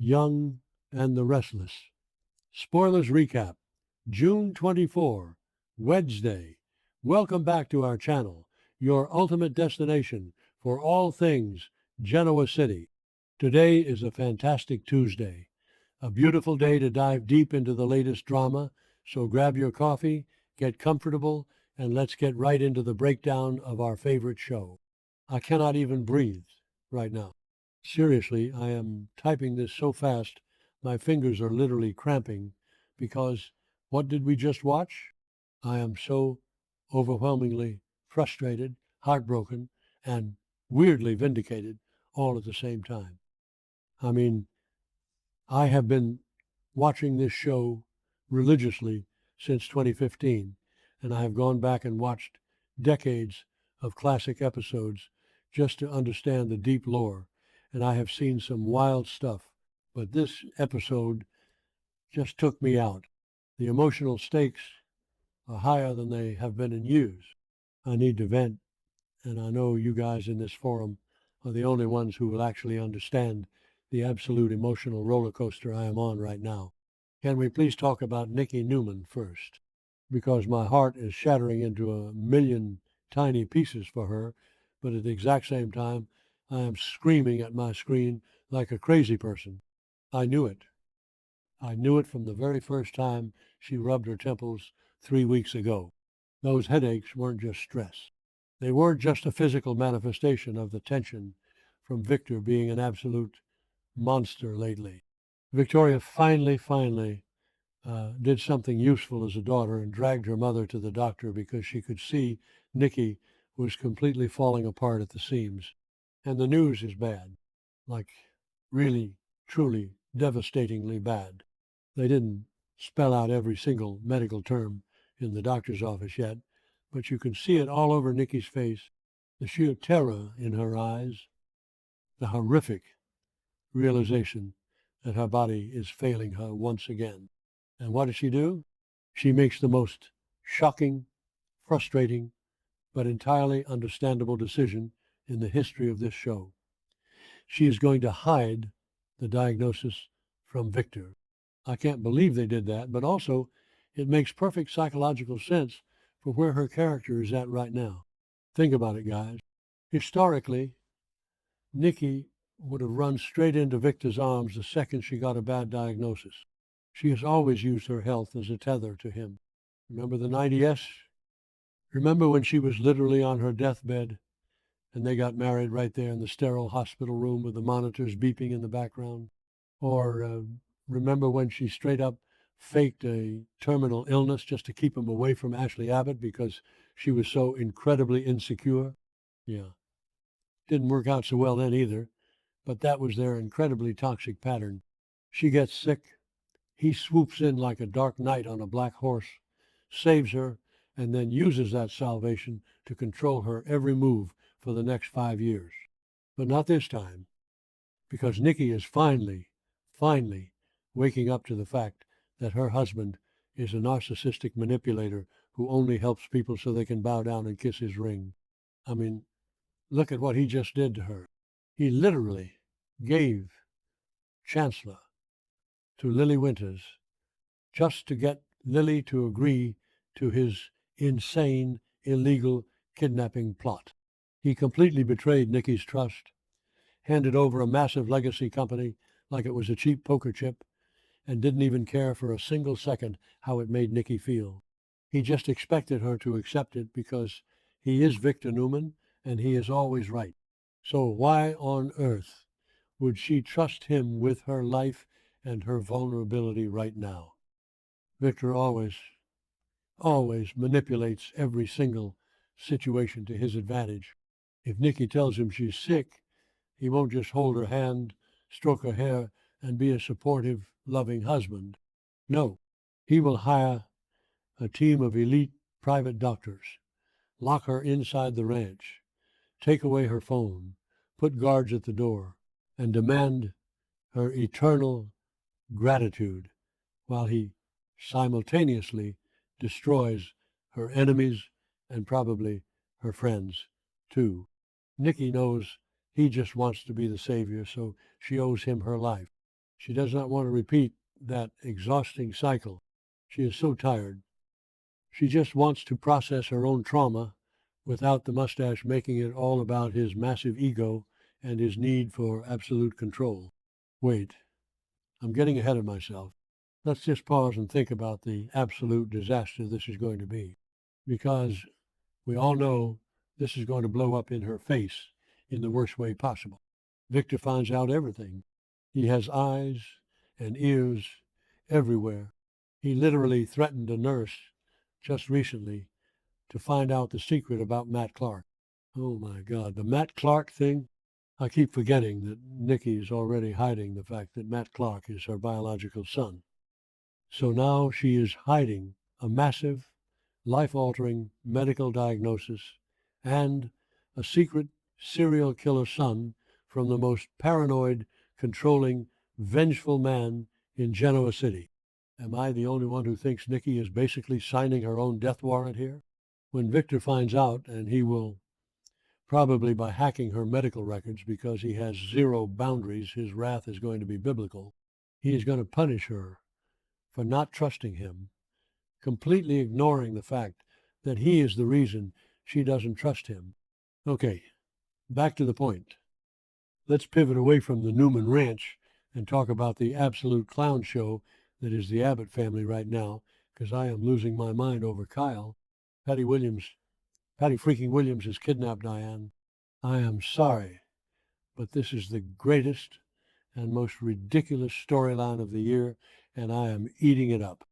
Young and the Restless. Spoilers recap. June 24, Wednesday. Welcome back to our channel, your ultimate destination for all things Genoa City. Today is a fantastic Tuesday, a beautiful day to dive deep into the latest drama, so grab your coffee, get comfortable, and let's get right into the breakdown of our favorite show. I cannot even breathe right now. Seriously, I am typing this so fast, my fingers are literally cramping because what did we just watch? I am so overwhelmingly frustrated, heartbroken, and weirdly vindicated all at the same time. I mean, I have been watching this show religiously since 2015, and I have gone back and watched decades of classic episodes just to understand the deep lore, and I have seen some wild stuff. But this episode just took me out. The emotional stakes are higher than they have been in years. I need to vent, and I know you guys in this forum are the only ones who will actually understand the absolute emotional roller coaster I am on right now. Can we please talk about Nikki Newman first? Because my heart is shattering into a million tiny pieces for her, but at the exact same time, I am screaming at my screen like a crazy person. I knew it. I knew it from the very first time she rubbed her temples 3 weeks ago. Those headaches weren't just stress. They weren't just a physical manifestation of the tension from Victor being an absolute monster lately. Victoria finally did something useful as a daughter and dragged her mother to the doctor because she could see Nikki was completely falling apart at the seams. And the news is bad, like really, truly, devastatingly bad. They didn't spell out every single medical term in the doctor's office yet, but you can see it all over Nikki's face, the sheer terror in her eyes, the horrific realization that her body is failing her once again. And what does she do? She makes the most shocking, frustrating, but entirely understandable decision in the history of this show. She is going to hide the diagnosis from Victor. I can't believe they did that, but also it makes perfect psychological sense for where her character is at right now. Think about it, guys. Historically, Nikki would have run straight into Victor's arms the second she got a bad diagnosis. She has always used her health as a tether to him. Remember the 90s? Remember when she was literally on her deathbed and they got married right there in the sterile hospital room with the monitors beeping in the background? Or remember when she straight up faked a terminal illness just to keep him away from Ashley Abbott because she was so incredibly insecure? Yeah. Didn't work out so well then either, but that was their incredibly toxic pattern. She gets sick. He swoops in like a dark knight on a black horse, saves her, and then uses that salvation to control her every move for the next 5 years. But not this time, because Nikki is finally waking up to the fact that her husband is a narcissistic manipulator who only helps people so they can bow down and kiss his ring. I mean, look at what he just did to her. He literally gave Chancellor to Lily Winters just to get Lily to agree to his insane, illegal kidnapping plot. He completely betrayed Nikki's trust, handed over a massive legacy company like it was a cheap poker chip, and didn't even care for a single second how it made Nikki feel. He just expected her to accept it because he is Victor Newman and he is always right. So why on earth would she trust him with her life and her vulnerability right now? Victor always manipulates every single situation to his advantage. If Nikki tells him she's sick, he won't just hold her hand, stroke her hair, and be a supportive, loving husband. No, he will hire a team of elite private doctors, lock her inside the ranch, take away her phone, put guards at the door, and demand her eternal gratitude while he simultaneously destroys her enemies and probably her friends, too. Nikki knows he just wants to be the savior, so she owes him her life. She does not want to repeat that exhausting cycle. She is so tired. She just wants to process her own trauma without the mustache making it all about his massive ego and his need for absolute control. Wait, I'm getting ahead of myself. Let's just pause and think about the absolute disaster this is going to be. Because we all know this is going to blow up in her face in the worst way possible. Victor finds out everything. He has eyes and ears everywhere. He literally threatened a nurse just recently to find out the secret about Matt Clark. Oh my God, the Matt Clark thing? I keep forgetting that Nikki is already hiding the fact that Matt Clark is her biological son. So now she is hiding a massive, life-altering medical diagnosis and a secret serial killer son from the most paranoid, controlling, vengeful man in Genoa City. Am I the only one who thinks Nikki is basically signing her own death warrant here? When Victor finds out, and he will probably by hacking her medical records because he has zero boundaries, his wrath is going to be biblical. He is going to punish her for not trusting him, completely ignoring the fact that he is the reason she doesn't trust him. Okay, back to the point. Let's pivot away from the Newman Ranch and talk about the absolute clown show that is the Abbott family right now, because I am losing my mind over Kyle. Patty freaking Williams has kidnapped Diane. I am sorry, but this is the greatest and most ridiculous storyline of the year, and I am eating it up.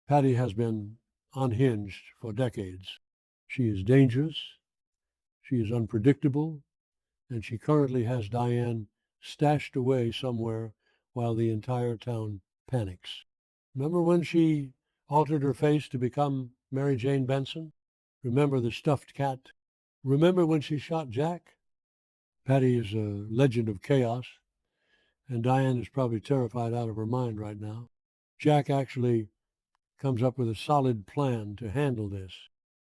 Patty has been unhinged for decades. She is dangerous, she is unpredictable, and she currently has Diane stashed away somewhere while the entire town panics. Remember when she altered her face to become Mary Jane Benson? Remember the stuffed cat? Remember when she shot Jack? Patty is a legend of chaos, and Diane is probably terrified out of her mind right now. Jack actually comes up with a solid plan to handle this.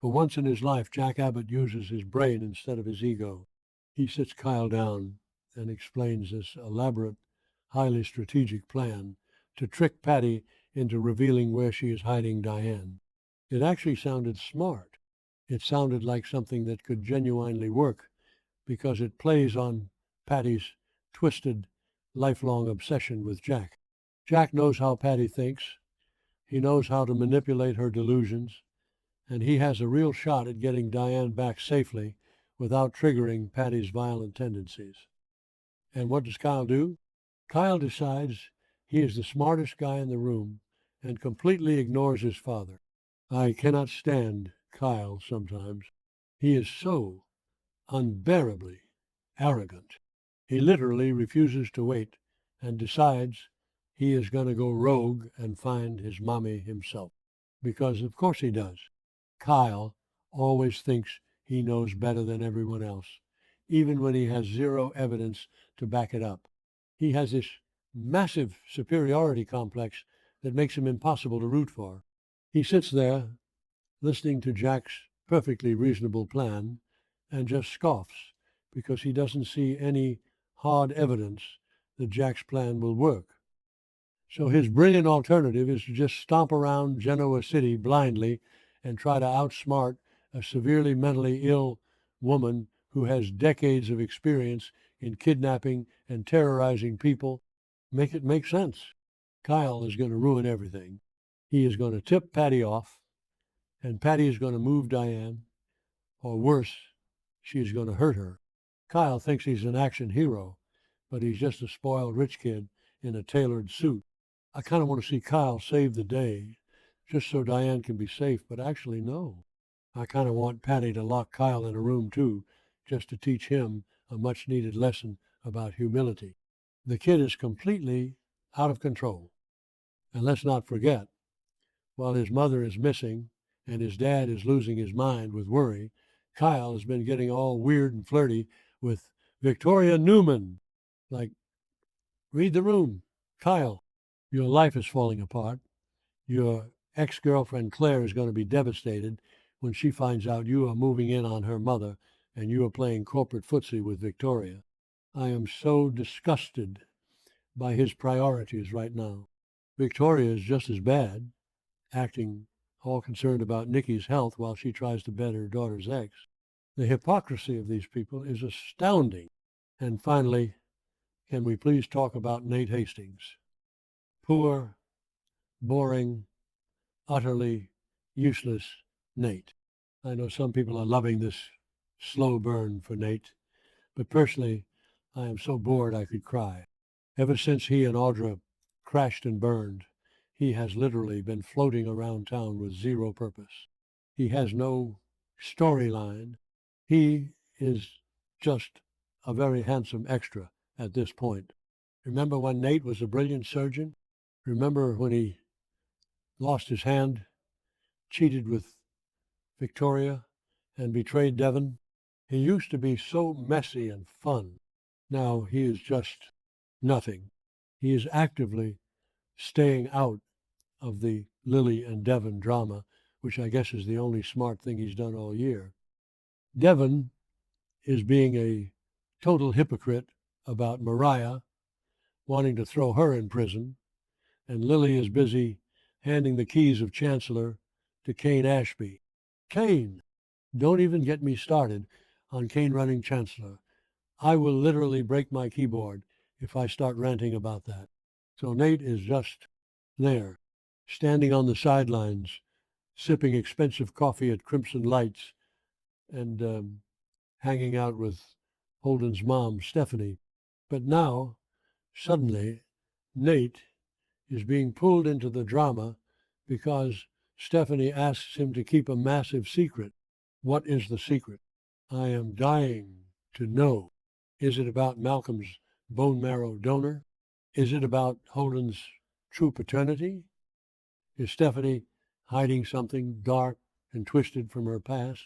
For once in his life, Jack Abbott uses his brain instead of his ego. He sits Kyle down and explains this elaborate, highly strategic plan to trick Patty into revealing where she is hiding Diane. It actually sounded smart. It sounded like something that could genuinely work because it plays on Patty's twisted, lifelong obsession with Jack. Jack knows how Patty thinks. He knows how to manipulate her delusions, and he has a real shot at getting Diane back safely without triggering Patty's violent tendencies. And what does Kyle do? Kyle decides he is the smartest guy in the room and completely ignores his father. I cannot stand Kyle sometimes. He is so unbearably arrogant. He literally refuses to wait and decides he is going to go rogue and find his mommy himself. Because of course he does. Kyle always thinks he knows better than everyone else, even when he has zero evidence to back it up. He has this massive superiority complex that makes him impossible to root for. He sits there listening to Jack's perfectly reasonable plan and just scoffs because he doesn't see any hard evidence that Jack's plan will work. So his brilliant alternative is to just stomp around Genoa City blindly and try to outsmart a severely mentally ill woman who has decades of experience in kidnapping and terrorizing people. Make it make sense. Kyle is going to ruin everything. He is going to tip Patty off, and Patty is going to move Diane, or worse, she is going to hurt her. Kyle thinks he's an action hero, but he's just a spoiled rich kid in a tailored suit. I kind of want to see Kyle save the day, just so Diane can be safe, but actually, no. I kind of want Patty to lock Kyle in a room, too, just to teach him a much-needed lesson about humility. The kid is completely out of control. And let's not forget, while his mother is missing and his dad is losing his mind with worry, Kyle has been getting all weird and flirty with Victoria Newman. Like, read the room. Kyle, your life is falling apart. Your ex-girlfriend Claire is going to be devastated when she finds out you are moving in on her mother and you are playing corporate footsie with Victoria. I am so disgusted by his priorities right now. Victoria is just as bad, acting all concerned about Nikki's health while she tries to bed her daughter's eggs. The hypocrisy of these people is astounding. And finally, can we please talk about Nate Hastings? Poor, boring, utterly useless Nate. I know some people are loving this slow burn for Nate, but personally, I am so bored I could cry. Ever since he and Audra crashed and burned, he has literally been floating around town with zero purpose. He has no storyline. He is just a very handsome extra at this point. Remember when Nate was a brilliant surgeon? Remember when he lost his hand, cheated with Victoria, and betrayed Devon? He used to be so messy and fun. Now he is just nothing. He is actively staying out of the Lily and Devon drama, which I guess is the only smart thing he's done all year. Devon is being a total hypocrite about Mariah, wanting to throw her in prison, and Lily is busy handing the keys of Chancellor to Kane Ashby. Kane! Don't even get me started on Kane running Chancellor. I will literally break my keyboard if I start ranting about that. So Nate is just there, standing on the sidelines, sipping expensive coffee at Crimson Lights, and hanging out with Holden's mom, Stephanie. But now, suddenly, Nate is being pulled into the drama because Stephanie asks him to keep a massive secret. What is the secret? I am dying to know. Is it about Malcolm's bone marrow donor? Is it about Holden's true paternity? Is Stephanie hiding something dark and twisted from her past?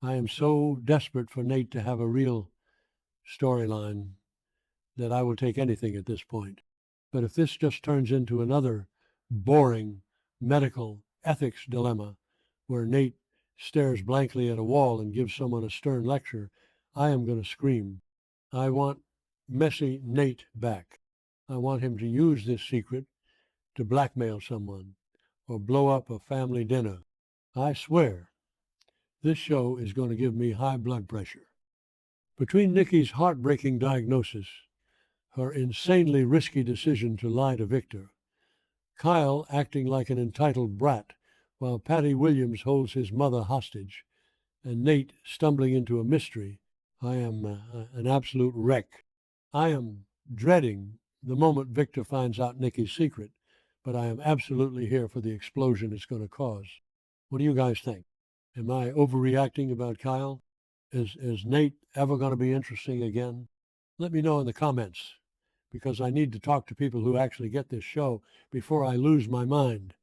I am so desperate for Nate to have a real storyline that I will take anything at this point. But if this just turns into another boring medical ethics dilemma where Nate stares blankly at a wall and gives someone a stern lecture, I am going to scream. I want messy Nate back. I want him to use this secret to blackmail someone or blow up a family dinner. I swear, this show is going to give me high blood pressure. Between Nikki's heartbreaking diagnosis, her insanely risky decision to lie to Victor, Kyle acting like an entitled brat while Patty Williams holds his mother hostage, and Nate stumbling into a mystery, I am an absolute wreck. I am dreading the moment Victor finds out Nikki's secret, but I am absolutely here for the explosion it's going to cause. What do you guys think? Am I overreacting about Kyle? Is Nate ever going to be interesting again? Let me know in the comments, because I need to talk to people who actually get this show before I lose my mind.